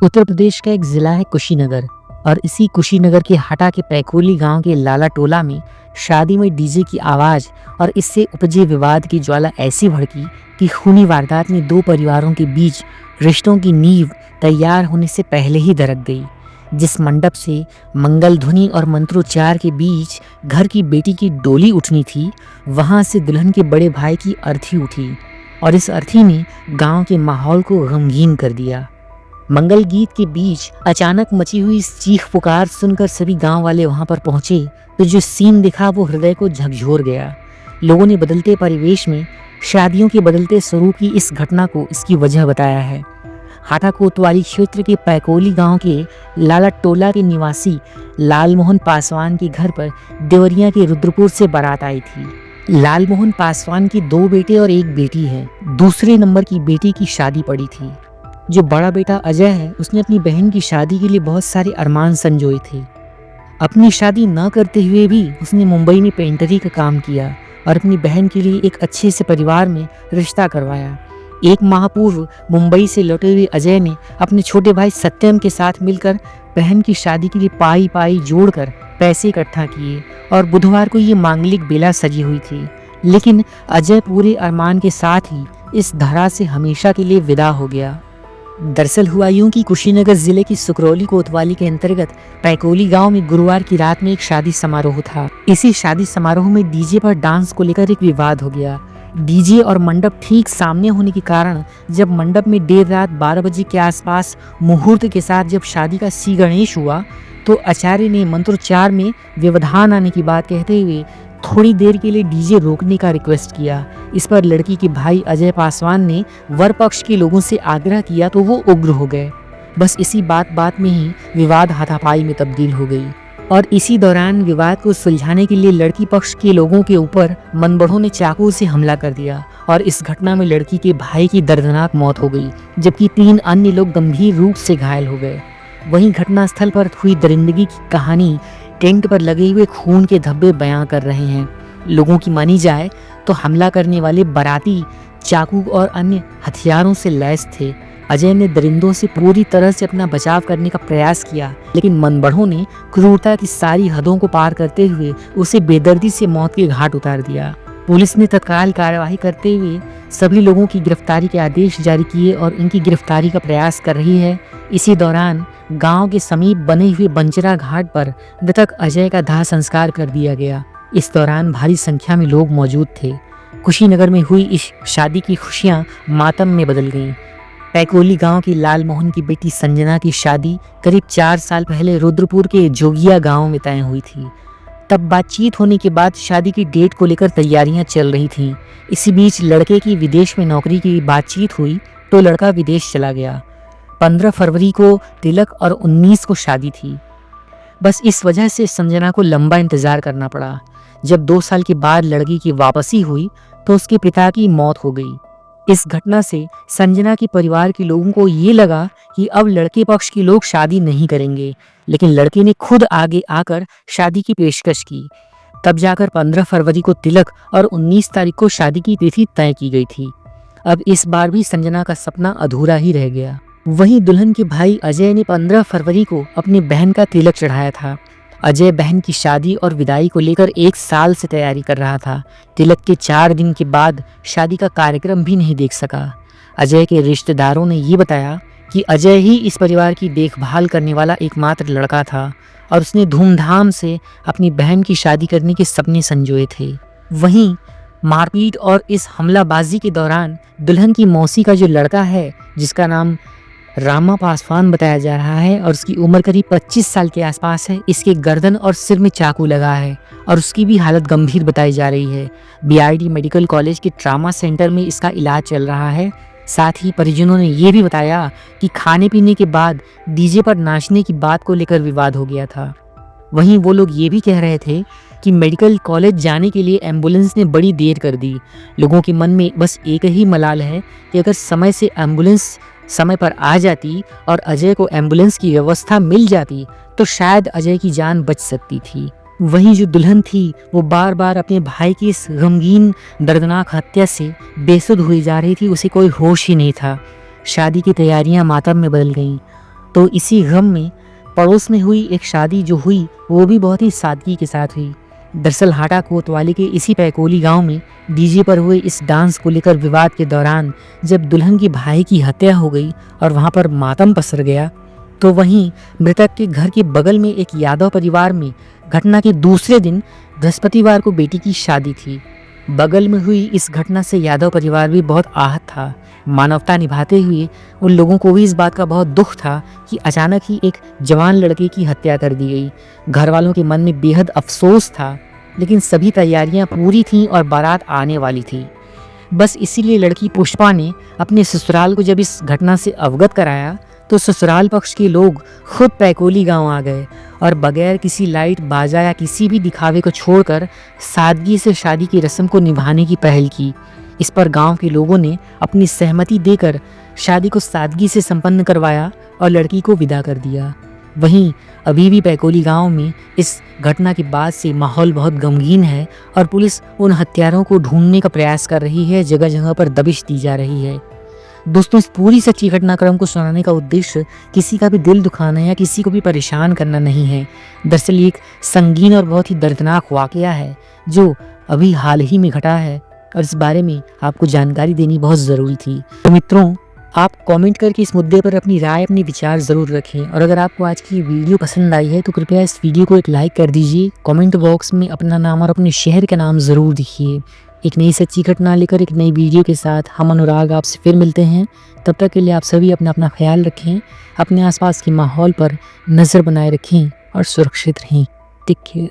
उत्तर प्रदेश का एक जिला है कुशीनगर। और इसी कुशीनगर के हटा के पैकोली गांव के लाला टोला में शादी में डीजे की आवाज और इससे उपजे विवाद की ज्वाला ऐसी भड़की कि खूनी वारदात में दो परिवारों के बीच रिश्तों की नींव तैयार होने से पहले ही दरक गई। जिस मंडप से मंगल ध्वनि और मंत्रोच्चार के बीच घर की बेटी की डोली उठनी थी, वहां से दुल्हन के बड़े भाई की अर्थी उठी और इस अर्थी ने गांव के माहौल को गमगीन कर दिया। मंगल गीत के बीच अचानक मची हुई इस चीख पुकार सुनकर सभी गांव वाले वहां पर पहुंचे तो जो सीन दिखा वो हृदय को झकझोर गया। लोगों ने बदलते परिवेश में शादियों के बदलते स्वरूप की इस घटना को इसकी वजह बताया है। हाटा कोतवाली क्षेत्र के पैकोली गांव के लाला टोला के निवासी लालमोहन पासवान के घर पर देवरिया के रुद्रपुर से बारात आई थी। लालमोहन पासवान के दो बेटे और एक बेटी है। दूसरे नंबर की बेटी की शादी पड़ी थी। जो बड़ा बेटा अजय है, उसने अपनी बहन की शादी के लिए बहुत सारे अरमान संजोए थे। अपनी शादी न करते हुए भी उसने मुंबई में पेंटरी का काम किया और अपनी बहन के लिए एक अच्छे से परिवार में रिश्ता करवाया। एक माह पूर्व मुंबई से लौटे हुए अजय ने अपने छोटे भाई सत्यम के साथ मिलकर बहन की शादी के लिए पाई पाई जोड़कर पैसे इकट्ठा किए और बुधवार को ये मांगलिक बेला सजी हुई थी। लेकिन अजय पूरे अरमान के साथ ही इस धरा से हमेशा के लिए विदा हो गया। दरअसल हुआ यूं कि कुशीनगर जिले की सुकरौली कोतवाली के अंतर्गत पैकोली गांव में गुरुवार की रात में एक शादी समारोह था। इसी शादी समारोह में डीजे पर डांस को लेकर एक विवाद हो गया। डीजे और मंडप ठीक सामने होने के कारण जब मंडप में देर रात 12 बजे के आसपास मुहूर्त के साथ जब शादी का श्री गणेश हुआ तो आचार्य ने मंत्रोच्चार में व्यवधान आने की बात कहते हुए थोड़ी देर के लिए डीजे रोकने का रिक्वेस्ट किया। इस पर लड़की के भाई अजय पासवान ने वर पक्ष के लोगों से आग्रह किया तो वो उग्र हो गए। बस इसी बात में ही विवाद हाथापाई में तब्दील हो गई और इसी दौरान विवाद को सुलझाने के लिए लड़की पक्ष के लोगों के ऊपर मनबड़ों ने चाकू से हमला कर दिया और इस घटना में लड़की के भाई की दर्दनाक मौत हो गई, जबकि 3 अन्य लोग गंभीर रूप से घायल हो गए। वहीं घटनास्थल पर हुई दरिंदगी की कहानी टेंट पर लगे हुए खून के धब्बे बयां कर रहे हैं। लोगों की मानी जाए तो हमला करने वाले बाराती चाकू और अन्य हथियारों से लैस थे। अजय ने दरिंदों से पूरी तरह से अपना बचाव करने का प्रयास किया, लेकिन मनबड़ों ने क्रूरता की सारी हदों को पार करते हुए उसे बेदर्दी से मौत के घाट उतार दिया। पुलिस ने तत्काल कार्यवाही करते हुए सभी लोगों की गिरफ्तारी के आदेश जारी किए और इनकी गिरफ्तारी का प्रयास कर रही है। इसी दौरान गांव के समीप बने हुए बंचरा घाट पर मृतक अजय का दाह संस्कार कर दिया गया। इस दौरान भारी संख्या में लोग मौजूद थे। कुशीनगर में हुई इस शादी की खुशियां मातम में बदल गईं। पैकोली गांव की लालमोहन की बेटी संजना की शादी करीब 4 साल पहले रुद्रपुर के जोगिया गांव में तय हुई थी। तब बातचीत होने के बाद शादी की डेट को लेकर तैयारियां चल रही थीं। इसी बीच लड़के की विदेश में नौकरी की बातचीत हुई तो लड़का विदेश चला गया। 15 फरवरी को तिलक और 19 को शादी थी। बस इस वजह से संजना को लंबा इंतजार करना पड़ा। जब 2 साल के बाद लड़की की वापसी हुई तो उसके पिता की मौत हो गई। इस घटना से संजना के परिवार के लोगों को ये लगा कि अब लड़के पक्ष के लोग शादी नहीं करेंगे, लेकिन लड़के ने खुद आगे आकर शादी की पेशकश की। तब जाकर 15 फरवरी को तिलक और 19 तारीख को शादी की तिथि तय की गई थी। अब इस बार भी संजना का सपना अधूरा ही रह गया। वहीं दुल्हन के भाई अजय ने 15 फरवरी को अपनी बहन का तिलक चढ़ाया था। अजय बहन की शादी और विदाई को लेकर 1 साल से तैयारी कर रहा था। तिलक के 4 दिन के बाद शादी का कार्यक्रम भी नहीं देख सका। अजय के रिश्तेदारों ने ये बताया कि अजय ही इस परिवार की देखभाल करने वाला एकमात्र लड़का था और उसने धूमधाम से अपनी बहन की शादी करने के सपने संजोए थे। वहीं मारपीट और इस हमलाबाजी के दौरान दुल्हन की मौसी का जो लड़का है, जिसका नाम रामा पासवान बताया जा रहा है और उसकी उम्र करीब 25 साल के आसपास है, इसके गर्दन और सिर में चाकू लगा है और उसकी भी हालत गंभीर बताई जा रही है। बीआईडी मेडिकल कॉलेज के ट्रामा सेंटर में इसका इलाज चल रहा है। साथ ही परिजनों ने ये भी बताया कि खाने पीने के बाद डीजे पर नाचने की बात को लेकर विवाद हो गया था। वहीं वो लोग ये भी कह रहे थे कि मेडिकल कॉलेज जाने के लिए एम्बुलेंस ने बड़ी देर कर दी। लोगों के मन में बस एक ही मलाल है कि अगर समय से एम्बुलेंस समय पर आ जाती और अजय को एम्बुलेंस की व्यवस्था मिल जाती तो शायद अजय की जान बच सकती थी। वहीं जो दुल्हन थी वो बार बार अपने भाई की इस गमगीन दर्दनाक हत्या से बेसुध हुई जा रही थी। उसे कोई होश ही नहीं था। शादी की तैयारियां मातम में बदल गईं। तो इसी गम में पड़ोस में हुई एक शादी जो हुई वो भी बहुत ही सादगी के साथ हुई। दरअसल हाटा कोतवाली के इसी पैकोली गांव में डीजे पर हुए इस डांस को लेकर विवाद के दौरान जब दुल्हन की भाई की हत्या हो गई और वहां पर मातम पसर गया, तो वहीं मृतक के घर के बगल में एक यादव परिवार में घटना के दूसरे दिन बृहस्पतिवार को बेटी की शादी थी। बगल में हुई इस घटना से यादव परिवार भी बहुत आहत था। मानवता निभाते हुए उन लोगों को भी इस बात का बहुत दुख था कि अचानक ही एक जवान लड़के की हत्या कर दी गई। घर वालों के मन में बेहद अफसोस था, लेकिन सभी तैयारियां पूरी थीं और बारात आने वाली थी। बस इसीलिए लड़की पुष्पा ने अपने ससुराल को जब इस घटना से अवगत कराया तो ससुराल पक्ष के लोग खुद पैकोली गांव आ गए और बगैर किसी लाइट बाजा या किसी भी दिखावे को छोड़कर सादगी से शादी की रस्म को निभाने की पहल की। इस पर गांव के लोगों ने अपनी सहमति देकर शादी को सादगी से संपन्न करवाया और लड़की को विदा कर दिया। वहीं अभी भी पैकोली गांव में इस घटना के बाद से माहौल बहुत गमगीन है और पुलिस उन हत्यारों को ढूंढने का प्रयास कर रही है, जगह जगह पर दबिश दी जा रही है। दोस्तों, इस पूरी सच्ची घटनाक्रम को सुनाने का उद्देश्य किसी का भी दिल दुखाना या किसी को भी परेशान करना नहीं है। दरअसल एक संगीन और बहुत ही दर्दनाक वाकया है जो अभी हाल ही में घटा है और इस बारे में आपको जानकारी देनी बहुत ज़रूरी थी। तो मित्रों, आप कमेंट करके इस मुद्दे पर अपनी राय, अपने विचार ज़रूर रखें और अगर आपको आज की वीडियो पसंद आई है तो कृपया इस वीडियो को एक लाइक कर दीजिए। कमेंट बॉक्स में अपना नाम और अपने शहर का नाम ज़रूर लिखिए। एक नई सच्ची घटना लेकर एक नई वीडियो के साथ हम अनुराग आपसे फिर मिलते हैं। तब तक के लिए आप सभी अपना ख्याल रखें, अपने आसपास के माहौल पर नज़र बनाए रखें और सुरक्षित रहें। Take care.